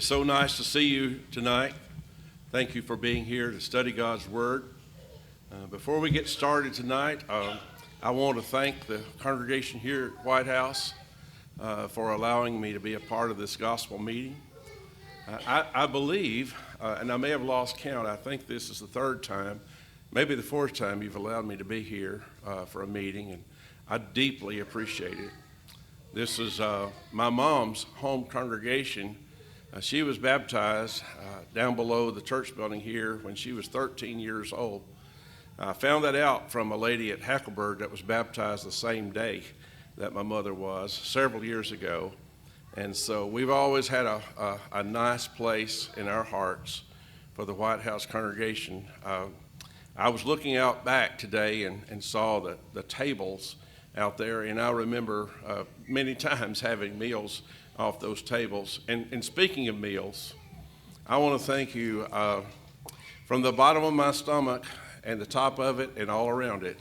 It's so nice to see you tonight. Thank you for being here to study God's Word. Before we get started tonight, I want to thank the congregation here at White House for allowing me to be a part of this gospel meeting. I believe, and I may have lost count, I think this is the third time, maybe the fourth time you've allowed me to be here for a meeting, and I deeply appreciate it. This is my mom's home congregation. She was baptized down below the church building here when she was 13 years old. I found that out from a lady at Hackleburg that was baptized the same day that my mother was several years ago. And so we've always had a nice place in our hearts for the White House congregation. I was looking out back today and saw the tables out there, and I remember many times having meals off those tables. And speaking of meals, I want to thank you from the bottom of my stomach and the top of it and all around it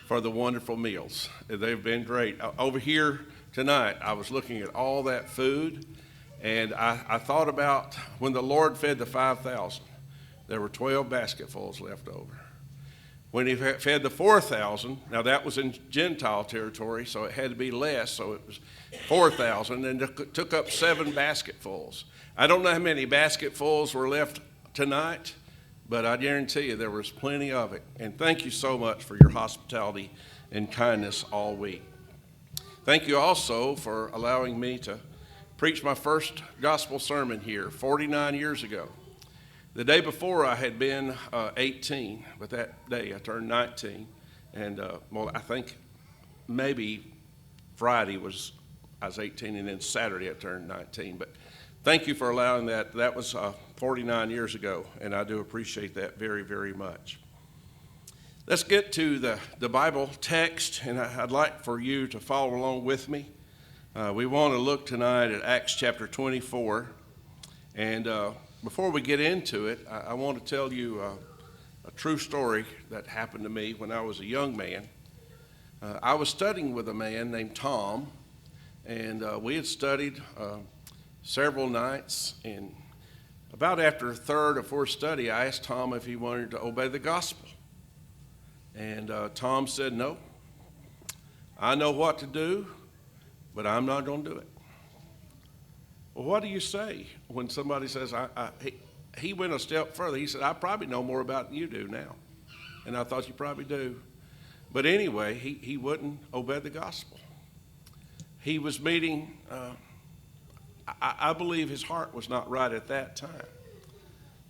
for the wonderful meals. They've been great. Over here tonight, I was looking at all that food, and I thought about when the Lord fed the 5,000, there were 12 basketfuls left over. When he fed the 4,000, now that was in Gentile territory, so it had to be less, so it was 4,000, and it took up 7 basketfuls. I don't know how many basketfuls were left tonight, but I guarantee you there was plenty of it. And thank you so much for your hospitality and kindness all week. Thank you also for allowing me to preach my first gospel sermon here 49 years ago. The day before I had been 18, but that day I turned 19. And I think maybe Friday I was 18, and then Saturday I turned 19. But thank you for allowing that. That was 49 years ago, and I do appreciate that very, very much. Let's get to the Bible text, and I'd like for you to follow along with me. We want to look tonight at Acts chapter 24, and before we get into it, I want to tell you a true story that happened to me when I was a young man. I was studying with a man named Tom, and we had studied several nights, and about after third or fourth study, I asked Tom if he wanted to obey the gospel. And Tom said, "No, I know what to do, but I'm not going to do it." Well, what do you say when somebody says, he went a step further. He said, "I probably know more about it than you do now." And I thought, you probably do. But anyway, he wouldn't obey the gospel. He was meeting, I believe his heart was not right at that time.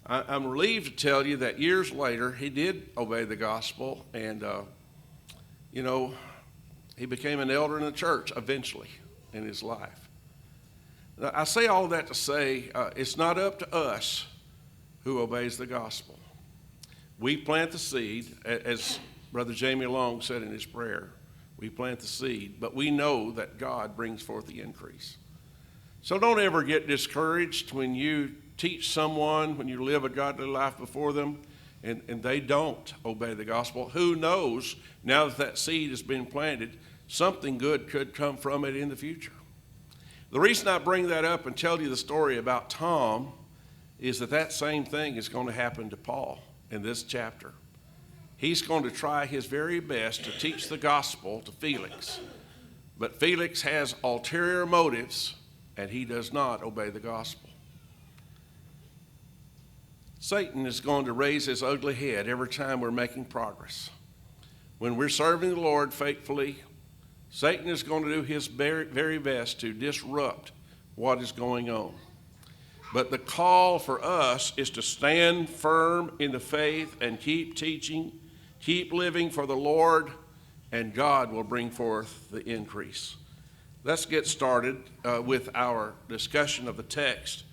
I'm relieved to tell you that years later, he did obey the gospel, and, he became an elder in the church eventually in his life. Now, I say all that to say it's not up to us who obeys the gospel. We plant the seed, as Brother Jamie Long said in his prayer. We plant the seed, but we know that God brings forth the increase. So don't ever get discouraged when you teach someone, when you live a godly life before them, and they don't obey the gospel. Who knows, now that seed has been planted, something good could come from it in the future. The reason I bring that up and tell you the story about Tom is that same thing is going to happen to Paul in this chapter. He's going to try his very best to teach the gospel to Felix. But Felix has ulterior motives, and he does not obey the gospel. Satan is going to raise his ugly head every time we're making progress. When we're serving the Lord faithfully, Satan is going to do his very, very best to disrupt what is going on. But the call for us is to stand firm in the faith and keep teaching, keep living for the Lord, and God will bring forth the increase. Let's get started with our discussion of the text.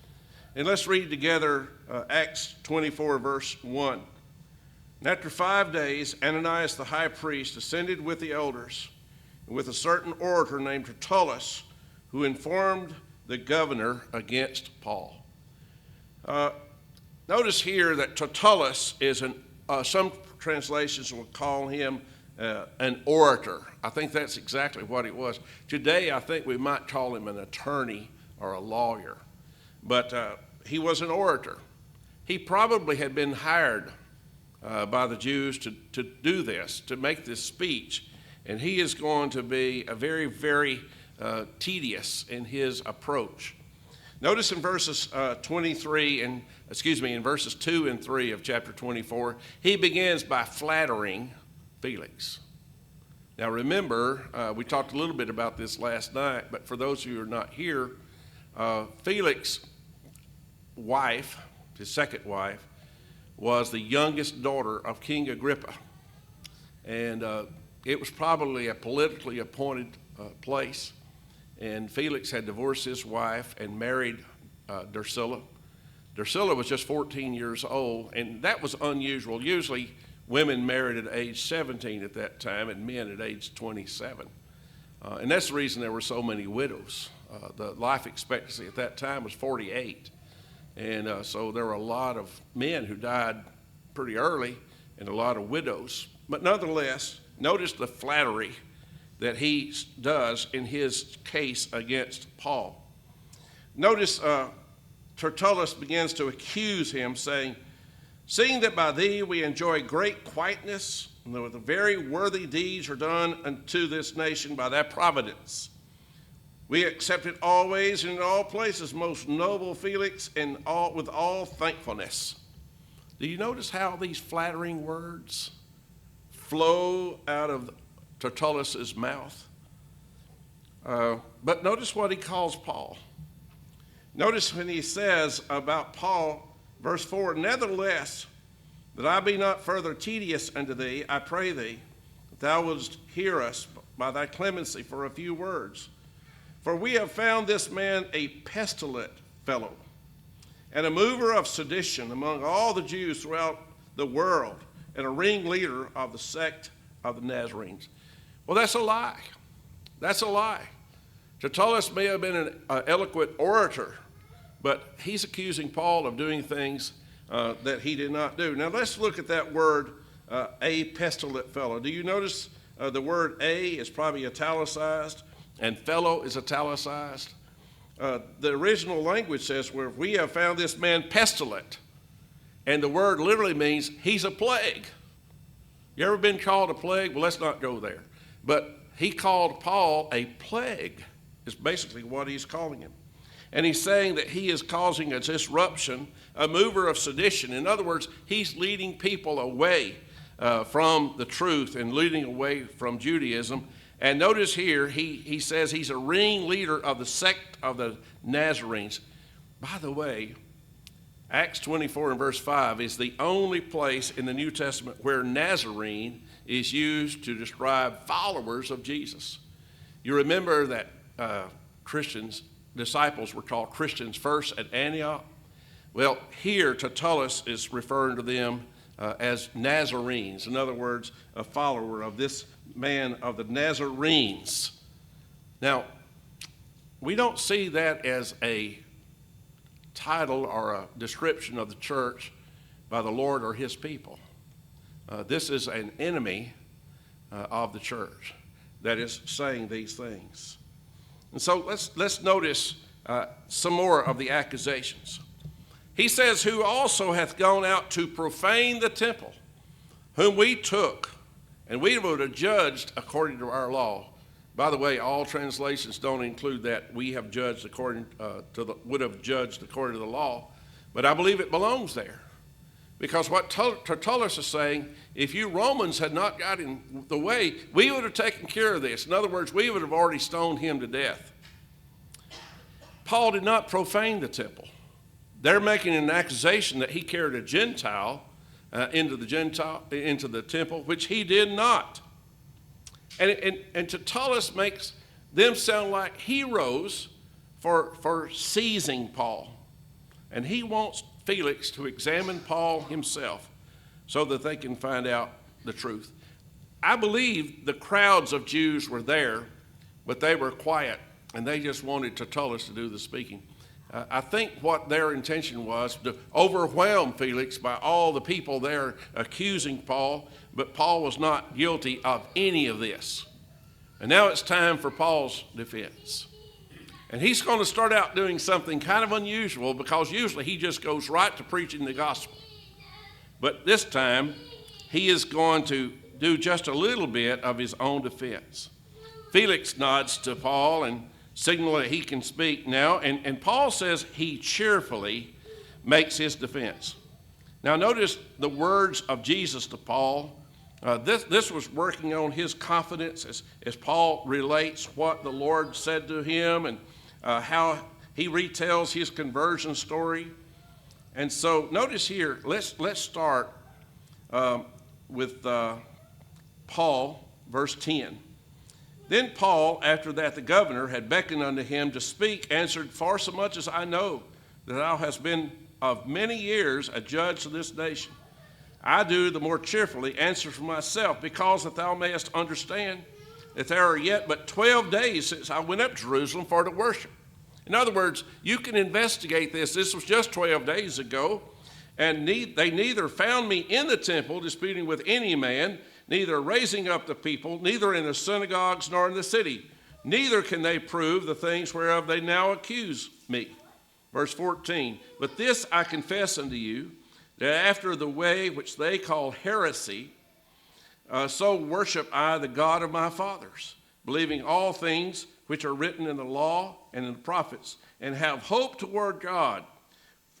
And let's read together Acts 24, verse 1. And after 5 days, Ananias the high priest ascended with the elders, and with a certain orator named Tertullus, who informed the governor against Paul. Notice here that Tertullus is some translations will call him an orator. I think that's exactly what he was. Today, I think we might call him an attorney or a lawyer. But he was an orator. He probably had been hired by the Jews to do this, to make this speech. And he is going to be a very, very tedious in his approach. Notice in verses in verses 2 and 3 of chapter 24, he begins by flattering Felix. Now remember, we talked a little bit about this last night, but for those of you who are not here, Felix's wife, his second wife, was the youngest daughter of King Agrippa. And it was probably a politically appointed place. And Felix had divorced his wife and married Drusilla. Drusilla was just 14 years old, and that was unusual. Usually women married at age 17 at that time and men at age 27. And that's the reason there were so many widows. The life expectancy at that time was 48. And so there were a lot of men who died pretty early and a lot of widows. But nonetheless, notice the flattery that he does in his case against Paul. Notice Tertullus begins to accuse him, saying, "Seeing that by thee we enjoy great quietness, and that the very worthy deeds are done unto this nation by thy providence. We accept it always and in all places, most noble Felix, and with all thankfulness." Do you notice how these flattering words flow out of Tertullus's mouth? But notice what he calls Paul. Notice when he says about Paul, verse 4, "Nevertheless, that I be not further tedious unto thee, I pray thee, that thou wouldst hear us by thy clemency for a few words. For we have found this man a pestilent fellow, and a mover of sedition among all the Jews throughout the world, and a ringleader of the sect of the Nazarenes." Well, that's a lie. That's a lie. Tertullus may have been an eloquent orator, but he's accusing Paul of doing things that he did not do. Now let's look at that word, a pestilent fellow. Do you notice the word "a" is probably italicized and "fellow" is italicized? The original language says, "where we have found this man pestilent," and the word literally means he's a plague. You ever been called a plague? Well, let's not go there. But he called Paul a plague, is basically what he's calling him. And he's saying that he is causing a disruption, a mover of sedition. In other words, he's leading people away from the truth and leading away from Judaism. And notice here, he says he's a ringleader of the sect of the Nazarenes. By the way, Acts 24 and verse 5 is the only place in the New Testament where Nazarene is used to describe followers of Jesus. You remember that disciples were called Christians first at Antioch? Well, here Tertullus is referring to them as Nazarenes. In other words, a follower of this man of the Nazarenes. Now, we don't see that as a title or a description of the church by the Lord or his people. This is an enemy of the church that is saying these things. And so let's notice some more of the accusations. He says, "Who also hath gone out to profane the temple, whom we took, and we would have judged according to our law." By the way, all translations don't include that we have judged would have judged according to the law, but I believe it belongs there. Because what Tertullus is saying, if you Romans had not got in the way, we would have taken care of this. In other words, we would have already stoned him to death. Paul did not profane the temple. They're making an accusation that he carried a Gentile into the temple, which he did not. And Tertullus makes them sound like heroes for seizing Paul. And he wants Felix to examine Paul himself so that they can find out the truth. I believe the crowds of Jews were there, but they were quiet, and they just wanted Tertullus to do the speaking. I think what their intention was to overwhelm Felix by all the people there accusing Paul, but Paul was not guilty of any of this. And now it's time for Paul's defense. And he's going to start out doing something kind of unusual because usually he just goes right to preaching the gospel. But this time, he is going to do just a little bit of his own defense. Felix nods to Paul and signals that he can speak now. And Paul says he cheerfully makes his defense. Now notice the words of Jesus to Paul. This was working on his confidence as Paul relates what the Lord said to him and how he retells his conversion story. And so notice here, let's start with Paul, verse 10. Then Paul, after that the governor had beckoned unto him to speak, answered, Forsomuch as I know that thou hast been of many years a judge to this nation, I do the more cheerfully answer for myself, because that thou mayest understand that there are yet but 12 days since I went up to Jerusalem for to worship. In other words, you can investigate this. This was just 12 days ago, and they neither found me in the temple disputing with any man, neither raising up the people, neither in the synagogues nor in the city. Neither can they prove the things whereof they now accuse me. Verse 14, but this I confess unto you, that after the way which they call heresy, so worship I the God of my fathers, believing all things which are written in the law and in the prophets, and have hope toward God,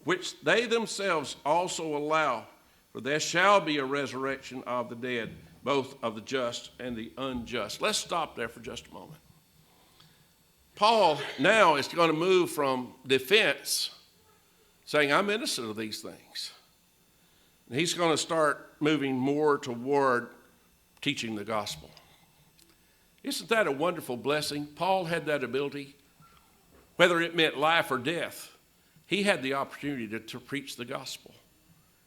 which they themselves also allow, for there shall be a resurrection of the dead, both of the just and the unjust. Let's stop there for just a moment. Paul now is going to move from defense, saying, I'm innocent of these things. And he's going to start moving more toward teaching the gospel. Isn't that a wonderful blessing? Paul had that ability. Whether it meant life or death, he had the opportunity to preach the gospel.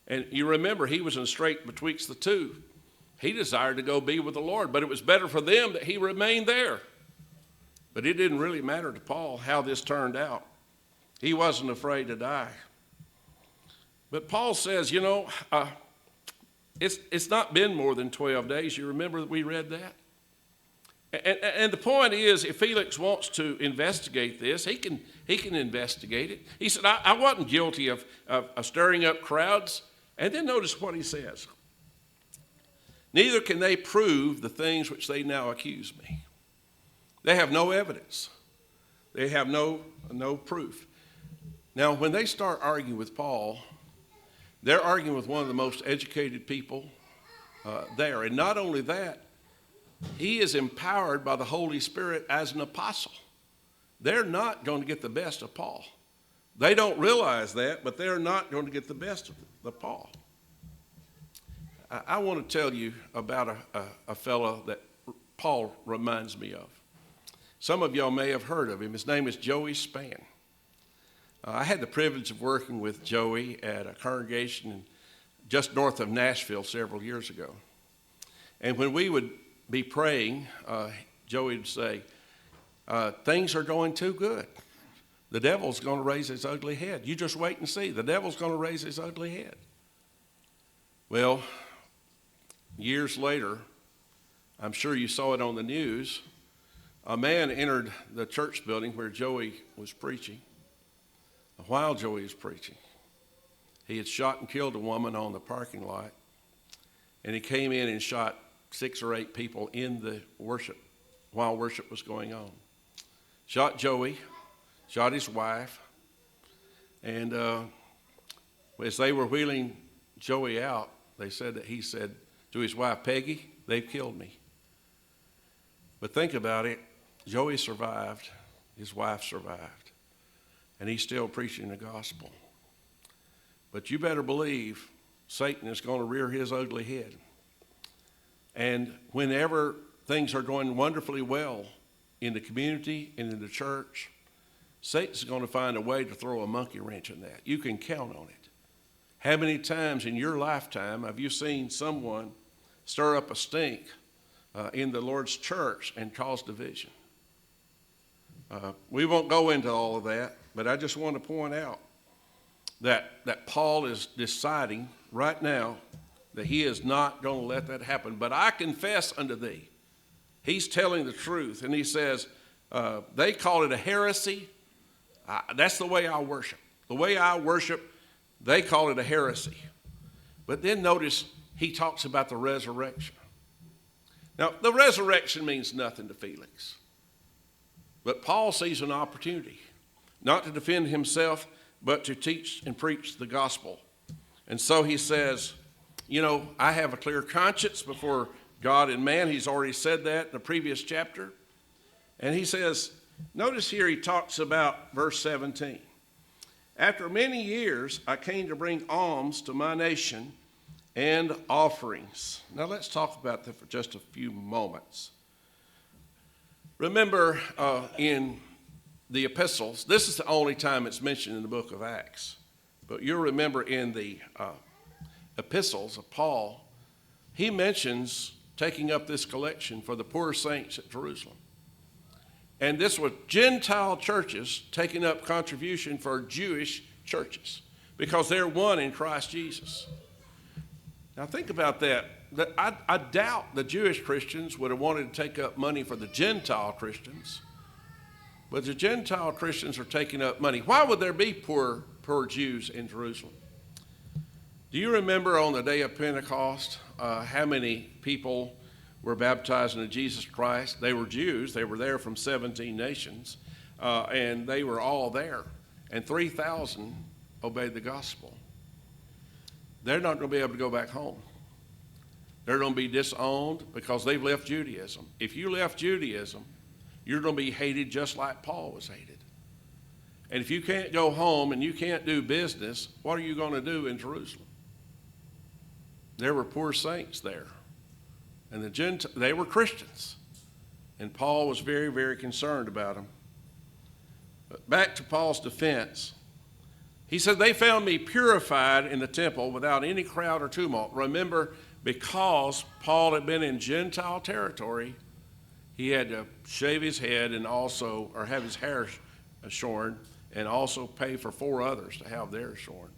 And you remember, he was in strait betwixt the two. He desired to go be with the Lord, but it was better for them that he remained there. But it didn't really matter to Paul how this turned out. He wasn't afraid to die. But Paul says, it's not been more than 12 days. You remember that we read that? And the point is, if Felix wants to investigate this, he can investigate it. He said, I wasn't guilty of stirring up crowds. And then notice what he says. Neither can they prove the things which they now accuse me. They have no evidence. They have no proof. Now, when they start arguing with Paul, they're arguing with one of the most educated people there. And not only that, he is empowered by the Holy Spirit as an apostle. They're not going to get the best of Paul. They don't realize that, but they're not going to get the best of Paul. I want to tell you about a fellow that Paul reminds me of. Some of y'all may have heard of him. His name is Joey Spann. I had the privilege of working with Joey at a congregation just north of Nashville several years ago. And when we would be praying, Joey would say, things are going too good. The devil's going to raise his ugly head. You just wait and see. The devil's going to raise his ugly head. Well, years later, I'm sure you saw it on the news, a man entered the church building where Joey was preaching. While Joey was preaching, he had shot and killed a woman on the parking lot, and he came in and shot 6 or 8 people in the worship while worship was going on. Shot Joey, shot his wife, and as they were wheeling Joey out, they said that he said to his wife, Peggy, they've killed me. But think about it, Joey survived, his wife survived, and he's still preaching the gospel. But you better believe Satan is going to rear his ugly head. And whenever things are going wonderfully well in the community and in the church, Satan's going to find a way to throw a monkey wrench in that. You can count on it. How many times in your lifetime have you seen someone stir up a stink in the Lord's church and cause division? We won't go into all of that, but I just want to point out that Paul is deciding right now that he is not going to let that happen. But I confess unto thee. He's telling the truth, and he says, They call it a heresy. That's the way I worship. The way I worship, they call it a heresy. But then notice he talks about the resurrection. Now, the resurrection means nothing to Felix. But Paul sees an opportunity, not to defend himself, but to teach and preach the gospel. And so he says, I have a clear conscience before God and man. He's already said that in the previous chapter. And he says, notice here he talks about verse 17. After many years, I came to bring alms to my nation and offerings. Now let's talk about that for just a few moments. Remember in the epistles, this is the only time it's mentioned in the book of Acts. But you'll remember in the epistles of Paul, he mentions taking up this collection for the poor saints at Jerusalem. And this was Gentile churches taking up contribution for Jewish churches because they're one in Christ Jesus. Now think about that. I doubt the Jewish Christians would have wanted to take up money for the Gentile Christians, but the Gentile Christians are taking up money. Why would there be poor Jews in Jerusalem? Do you remember on the day of Pentecost how many people were baptized into Jesus Christ? They were Jews. They were there from 17 nations, and they were all there. And 3,000 obeyed the gospel. They're not going to be able to go back home. They're going to be disowned because they've left Judaism. If you left Judaism, you're going to be hated just like Paul was hated. And if you can't go home and you can't do business, what are you going to do in Jerusalem? There were poor saints there. And they were Christians. And Paul was very, very concerned about them. But back to Paul's defense. He said, they found me purified in the temple without any crowd or tumult. Remember, because Paul had been in Gentile territory, he had to shave his head and also, or have his hair shorn, and also pay for 4 others to have theirs shorn.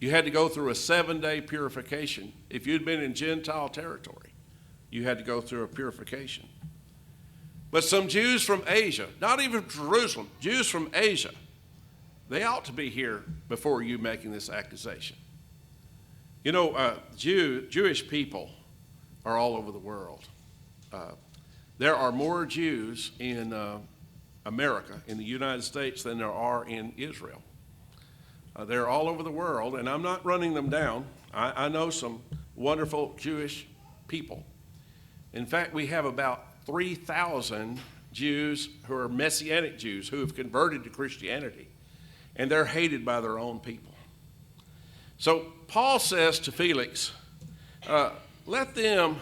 You had to go through a 7-day purification. If you'd been in Gentile territory, you had to go through a purification. But some Jews from Asia, not even Jerusalem, Jews from Asia, they ought to be here before you making this accusation. Jewish people are all over the world. There are more Jews in America, in the United States, than there are in Israel. They're all over the world, and I'm not running them down. I know some wonderful Jewish people. In fact, we have about 3,000 Jews who are Messianic Jews who have converted to Christianity, and they're hated by their own people. So Paul says to Felix, let them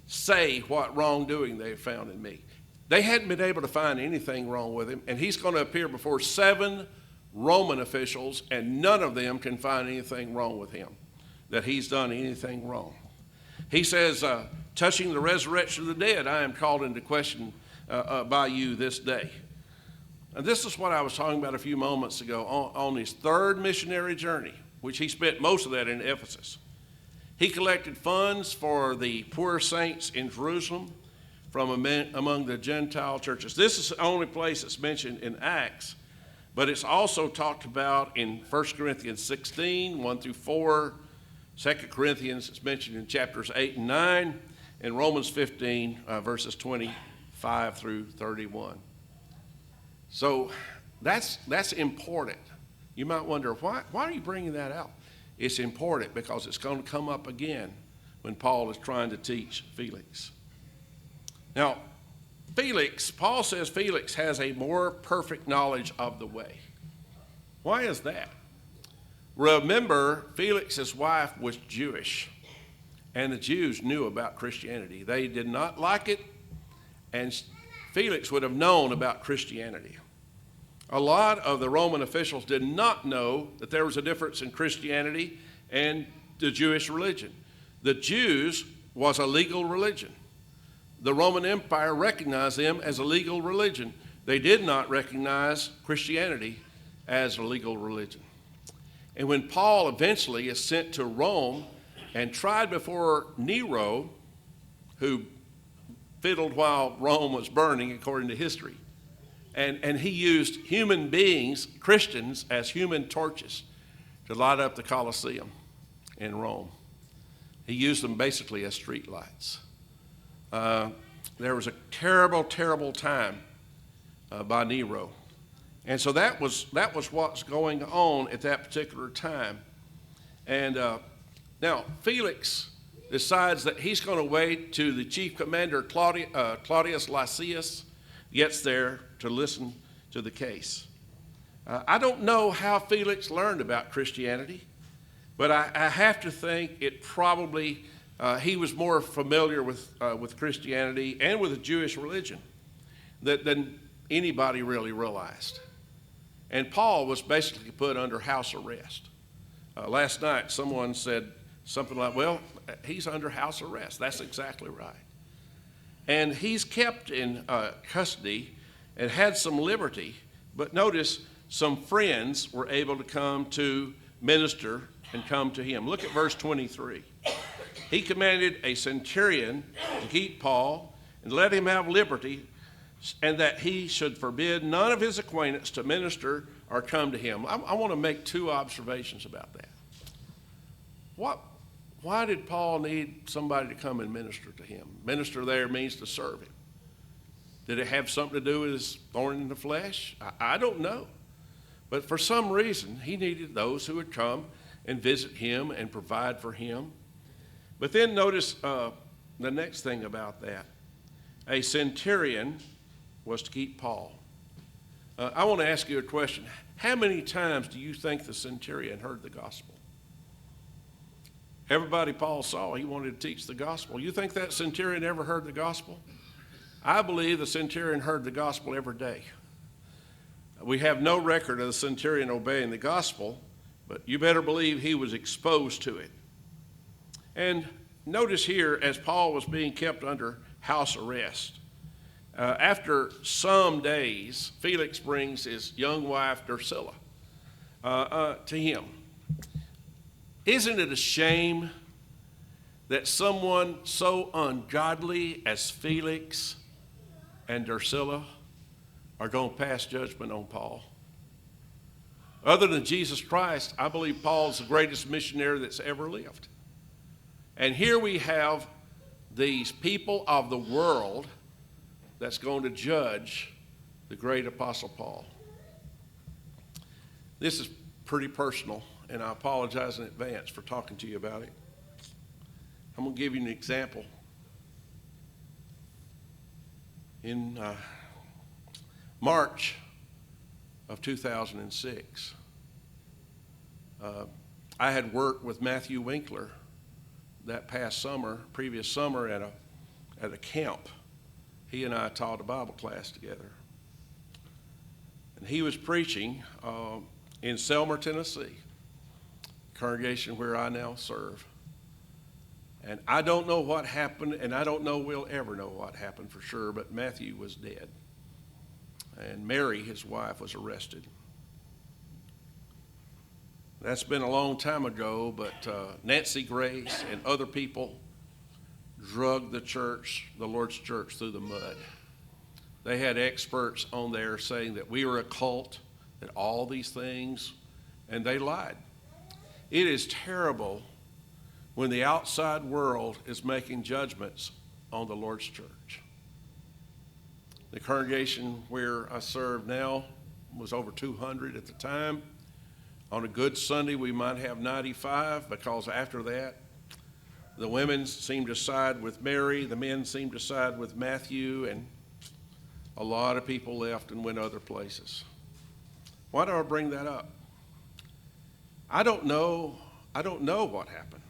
say what wrongdoing they have found in me. They hadn't been able to find anything wrong with him, and he's going to appear before 7 Roman officials, and none of them can find anything wrong with him, that he's done anything wrong. He says, touching the resurrection of the dead, I am called into question by you this day. And this is what I was talking about a few moments ago on his 3rd missionary journey, which he spent most of that in Ephesus. He collected funds for the poor saints in Jerusalem from among the Gentile churches. This is the only place it's mentioned in Acts, but it's also talked about in 1 Corinthians 16, 1 through 4, 2 Corinthians, it's mentioned in chapters 8 and 9, and Romans 15, verses 25 through 31. So that's important. You might wonder, why are you bringing that out? It's important because it's going to come up again when Paul is trying to teach Felix. Now, Paul says Felix has a more perfect knowledge of the way. Why is that? Remember, Felix's wife was Jewish, and the Jews knew about Christianity. They did not like it, and Felix would have known about Christianity. A lot of the Roman officials did not know that there was a difference in Christianity and the Jewish religion. The Jews was a legal religion. The Roman Empire recognized them as a legal religion. They did not recognize Christianity as a legal religion. And when Paul eventually is sent to Rome and tried before Nero, who fiddled while Rome was burning, according to history, And he used human beings, Christians, as human torches to light up the Colosseum in Rome. He used them basically as street lights. There was a terrible, terrible time by Nero. And so that was what's going on at that particular time. And now Felix decides that he's going to wait till the chief commander Claudius Lysias gets there to listen to the case. I don't know how Felix learned about Christianity, but I have to think it probably he was more familiar with Christianity and with the Jewish religion than anybody really realized. And Paul was basically put under house arrest. Last night, someone said something like, well, he's under house arrest. That's exactly right. And he's kept in custody and had some liberty. But notice, some friends were able to come to minister and come to him. Look at verse 23. He commanded a centurion to keep Paul and let him have liberty, and that he should forbid none of his acquaintance to minister or come to him. I want to make two observations about that. Why did Paul need somebody to come and minister to him? Minister there means to serve him. Did it have something to do with his thorn in the flesh? I don't know. But for some reason, he needed those who would come and visit him and provide for him. But then notice the next thing about that. A centurion was to keep Paul. I want to ask you a question. How many times do you think the centurion heard the gospel? Everybody Paul saw, he wanted to teach the gospel. You think that centurion ever heard the gospel? I believe the centurion heard the gospel every day. We have no record of the centurion obeying the gospel, but you better believe he was exposed to it. And notice here, as Paul was being kept under house arrest, after some days, Felix brings his young wife, Drusilla, to him. Isn't it a shame that someone so ungodly as Felix and Drusilla are going to pass judgment on Paul? Other than Jesus Christ, I believe Paul's the greatest missionary that's ever lived. And here we have these people of the world that's going to judge the great Apostle Paul. This is pretty personal, and I apologize in advance for talking to you about it. I'm going to give you an example. In March of 2006, I had worked with Matthew Winkler that previous summer at a camp. He and I taught a Bible class together. And he was preaching in Selmer, Tennessee, congregation where I now serve. And I don't know what happened, and I don't know we'll ever know what happened for sure, but Matthew was dead. And Mary, his wife, was arrested. That's been a long time ago, but Nancy Grace and other people drug the church, the Lord's church, through the mud. They had experts on there saying that we were a cult, that all these things, and they lied. It is terrible when the outside world is making judgments on the Lord's church. The congregation where I serve now was over 200 at the time. On a good Sunday, we might have 95, because after that, the women seemed to side with Mary, the men seemed to side with Matthew, and a lot of people left and went other places. Why do I bring that up? I don't know what happened,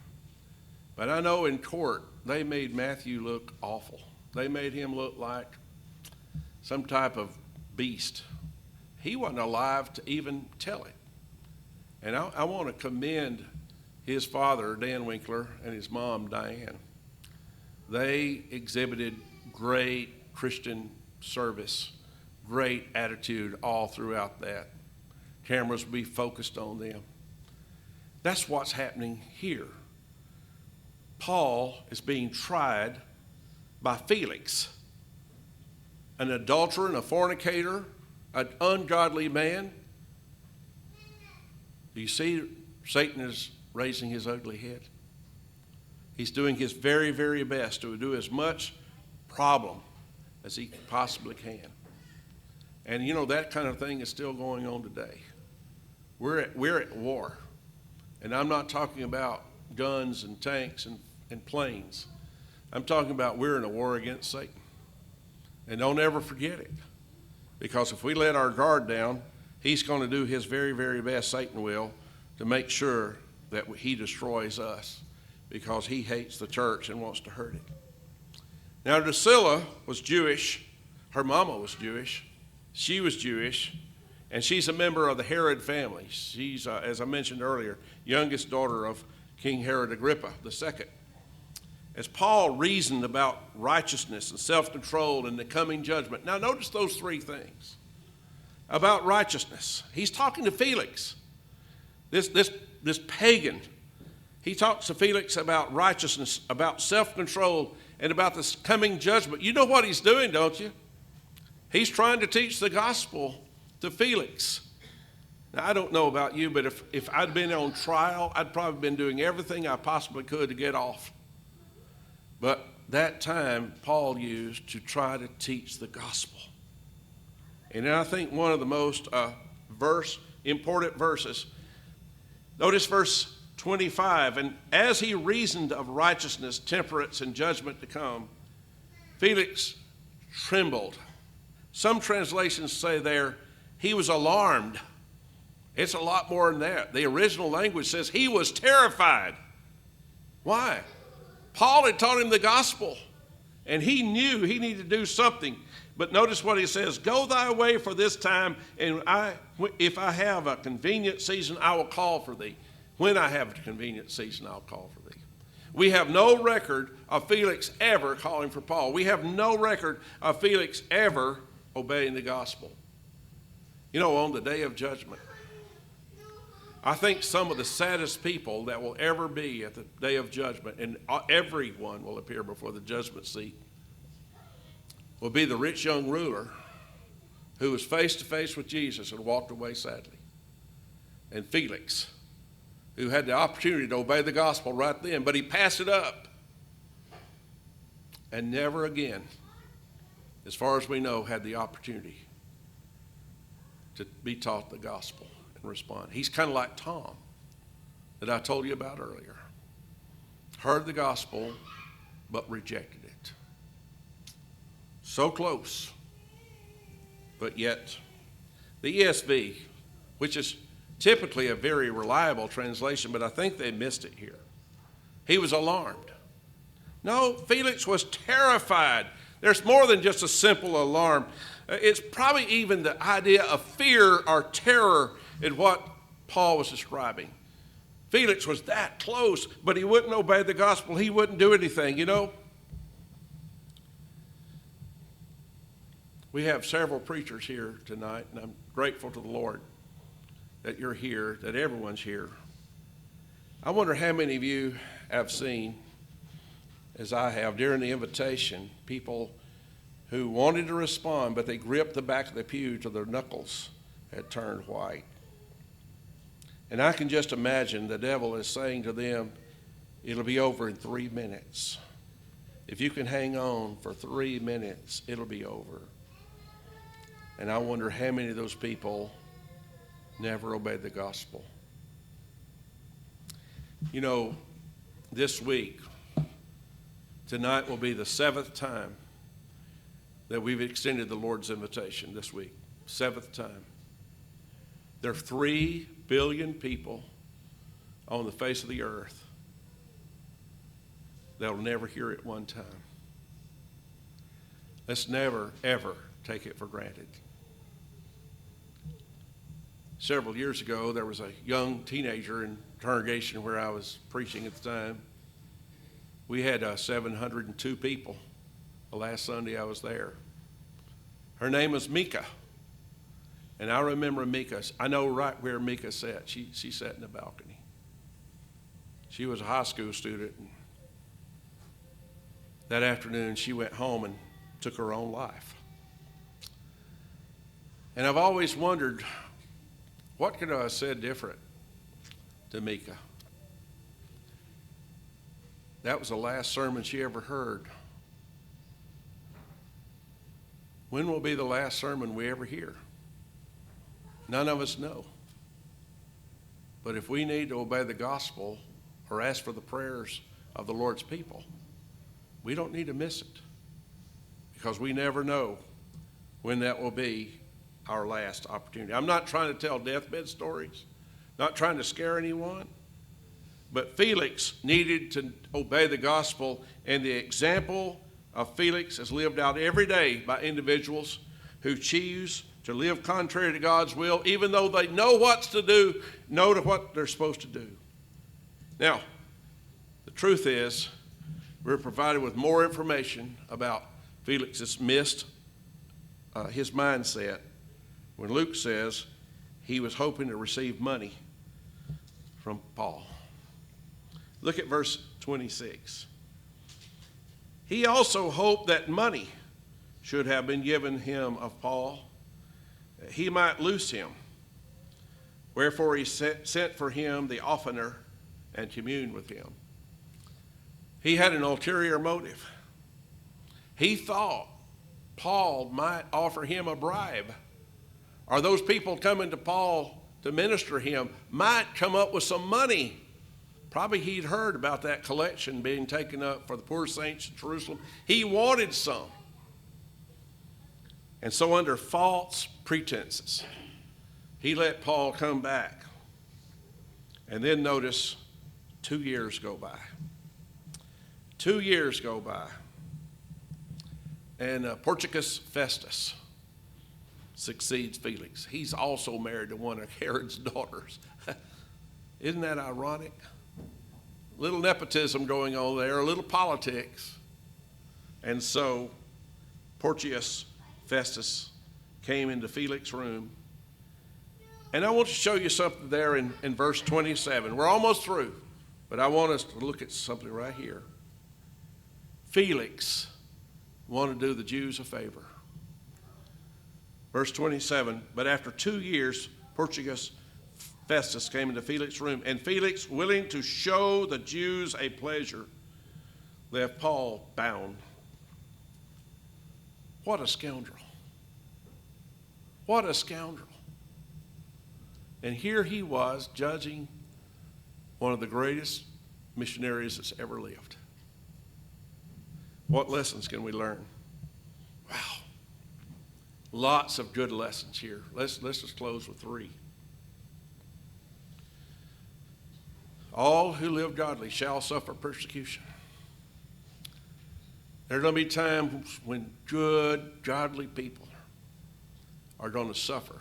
but I know in court they made Matthew look awful. They made him look like some type of beast. He wasn't alive to even tell it. And I want to commend his father, Dan Winkler, and his mom, Diane. They exhibited great Christian service, great attitude all throughout that. Cameras will be focused on them. That's what's happening here. Paul is being tried by Felix, an adulterer and a fornicator an ungodly man. Do you see Satan is raising his ugly head? He's doing his very, very best to do as much problem as he possibly can. And you know, that kind of thing is still going on today. We're at war. And I'm not talking about guns and tanks and planes. I'm talking about we're in a war against Satan. And don't ever forget it. Because if we let our guard down, he's going to do his very, very best, Satan will, to make sure that he destroys us, because he hates the church and wants to hurt it. Now, Drusilla was Jewish. Her mama was Jewish. She was Jewish, and she's a member of the Herod family. She's, as I mentioned earlier, youngest daughter of King Herod Agrippa II. As Paul reasoned about righteousness and self-control and the coming judgment. Now, notice those three things about righteousness. He's talking to Felix, this pagan. He talks to Felix about righteousness, about self-control, and about this coming judgment. You know what he's doing, don't you? He's trying to teach the gospel to Felix. Now, I don't know about you, but if I'd been on trial, I'd probably been doing everything I possibly could to get off. But that time, Paul used to try to teach the gospel. And I think one of the most important verses, notice verse 25, and as he reasoned of righteousness, temperance, and judgment to come, Felix trembled. Some translations say there, he was alarmed. It's a lot more than that. The original language says he was terrified. Why? Paul had taught him the gospel, and he knew he needed to do something. But notice what he says, go thy way for this time, and if I have a convenient season, I will call for thee. When I have a convenient season, I'll call for thee. We have no record of Felix ever calling for Paul. We have no record of Felix ever obeying the gospel. You know, on the day of judgment, I think some of the saddest people that will ever be at the day of judgment, and everyone will appear before the judgment seat, will be the rich young ruler who was face to face with Jesus and walked away sadly. And Felix, who had the opportunity to obey the gospel right then, but he passed it up. And never again, as far as we know, had the opportunity to be taught the gospel and respond. He's kind of like Tom that I told you about earlier. Heard the gospel, but rejected it. So close, but yet the ESV, which is typically a very reliable translation, but I think they missed it here. He was alarmed. No, Felix was terrified. There's more than just a simple alarm. It's probably even the idea of fear or terror in what Paul was describing. Felix was that close, but he wouldn't obey the gospel. He wouldn't do anything, you know. We have several preachers here tonight, and I'm grateful to the Lord that you're here, that everyone's here. I wonder how many of you have seen, as I have during the invitation, people who wanted to respond, but they gripped the back of the pew till their knuckles had turned white. And I can just imagine the devil is saying to them, it'll be over in 3 minutes. If you can hang on for 3 minutes, it'll be over. And I wonder how many of those people never obeyed the gospel. You know, this week, tonight will be the 7th time that we've extended the Lord's invitation this week. 7th time. There are 3 billion people on the face of the earth that will never hear it one time. Let's never, ever take it for granted. Several years ago, there was a young teenager in congregation where I was preaching at the time. We had 702 people the last Sunday I was there. Her name was Mika. And I remember Mika. I know right where Mika sat. She sat in the balcony. She was a high school student. And that afternoon, she went home and took her own life. And I've always wondered, what could I have said different to Mika? That was the last sermon she ever heard. When will be the last sermon we ever hear? None of us know. But if we need to obey the gospel or ask for the prayers of the Lord's people, we don't need to miss it, because we never know when that will be our last opportunity. I'm not trying to tell deathbed stories, not trying to scare anyone, but Felix needed to obey the gospel, and the example of Felix is lived out every day by individuals who choose to live contrary to God's will, even though they know what's to do, know what they're supposed to do. Now, the truth is, we're provided with more information about Felix's his mindset, when Luke says he was hoping to receive money from Paul. Look at verse 26. He also hoped that money should have been given him of Paul, that he might loose him. Wherefore he sent for him the oftener and communed with him. He had an ulterior motive. He thought Paul might offer him a bribe, or those people coming to Paul to minister him might come up with some money. Probably he'd heard about that collection being taken up for the poor saints in Jerusalem. He wanted some. And so under false pretenses, he let Paul come back. And then notice 2 years go by. 2 years go by. And Porcius Festus succeeds Felix. He's also married to one of Herod's daughters. Isn't that ironic? Little nepotism going on there, a little politics. And so Porcius Festus came into Felix's room. And I want to show you something there in verse 27. We're almost through, but I want us to look at something right here. Felix wanted to do the Jews a favor. Verse 27, but after 2 years, Porcius Festus came into Felix's room, and Felix, willing to show the Jews a pleasure, left Paul bound. What a scoundrel. What a scoundrel. And here he was judging one of the greatest missionaries that's ever lived. What lessons can we learn? Wow. Lots of good lessons here. Let's just close with 3. All who live godly shall suffer persecution. There are going to be times when good, godly people are going to suffer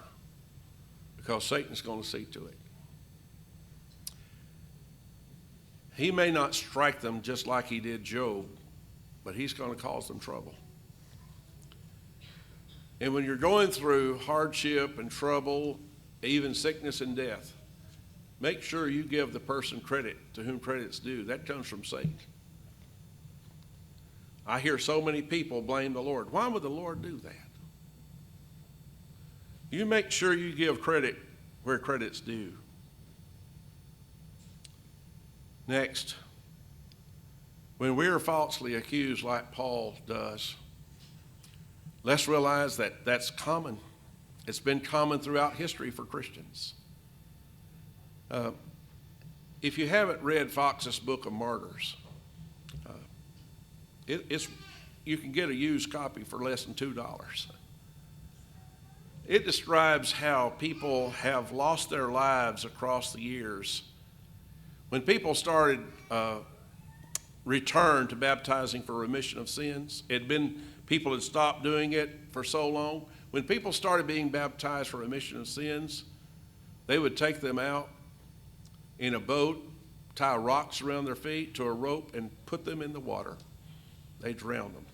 because Satan's going to see to it. He may not strike them just like he did Job, but he's going to cause them trouble. And when you're going through hardship and trouble, even sickness and death, make sure you give the person credit to whom credit's due. That comes from Satan. I hear so many people blame the Lord. Why would the Lord do that? You make sure you give credit where credit's due. Next, when we are falsely accused like Paul does, let's realize that that's common. It's been common throughout history for Christians. If you haven't read Fox's Book of Martyrs, you can get a used copy for less than $2. It describes how people have lost their lives across the years. When people started returned to baptizing for remission of sins, people had stopped doing it for so long. When people started being baptized for remission of sins, they would take them out in a boat, tie rocks around their feet to a rope, and put them in the water. They drowned them.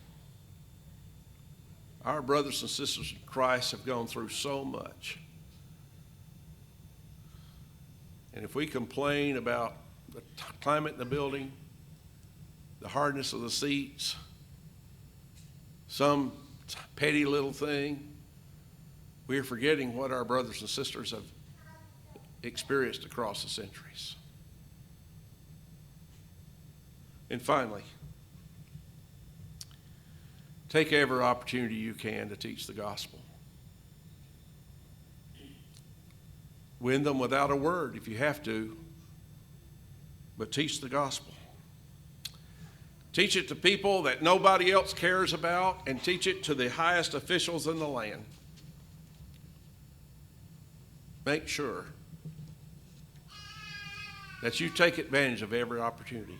Our brothers and sisters in Christ have gone through so much. And if we complain about the climate in the building, the hardness of the seats, some petty little thing, we are forgetting what our brothers and sisters have experienced across the centuries. And finally, take every opportunity you can to teach the gospel. Win them without a word if you have to, but teach the gospel. Teach it to people that nobody else cares about, and teach it to the highest officials in the land. Make sure that you take advantage of every opportunity.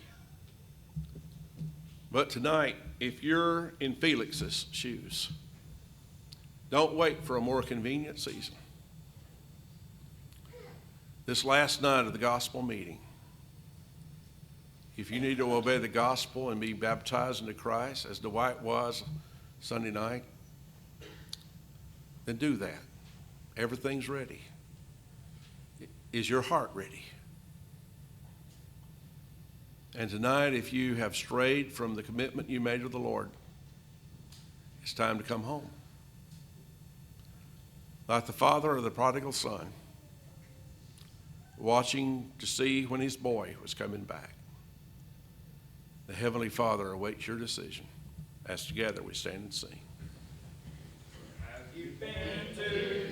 But tonight, if you're in Felix's shoes, don't wait for a more convenient season. This last night of the gospel meeting, if you need to obey the gospel and be baptized into Christ, as Dwight was Sunday night, then do that. Everything's ready. Is your heart ready? And tonight, if you have strayed from the commitment you made to the Lord, it's time to come home. Like the father of the prodigal son, watching to see when his boy was coming back. The Heavenly Father awaits your decision as together we stand and sing. Have you been to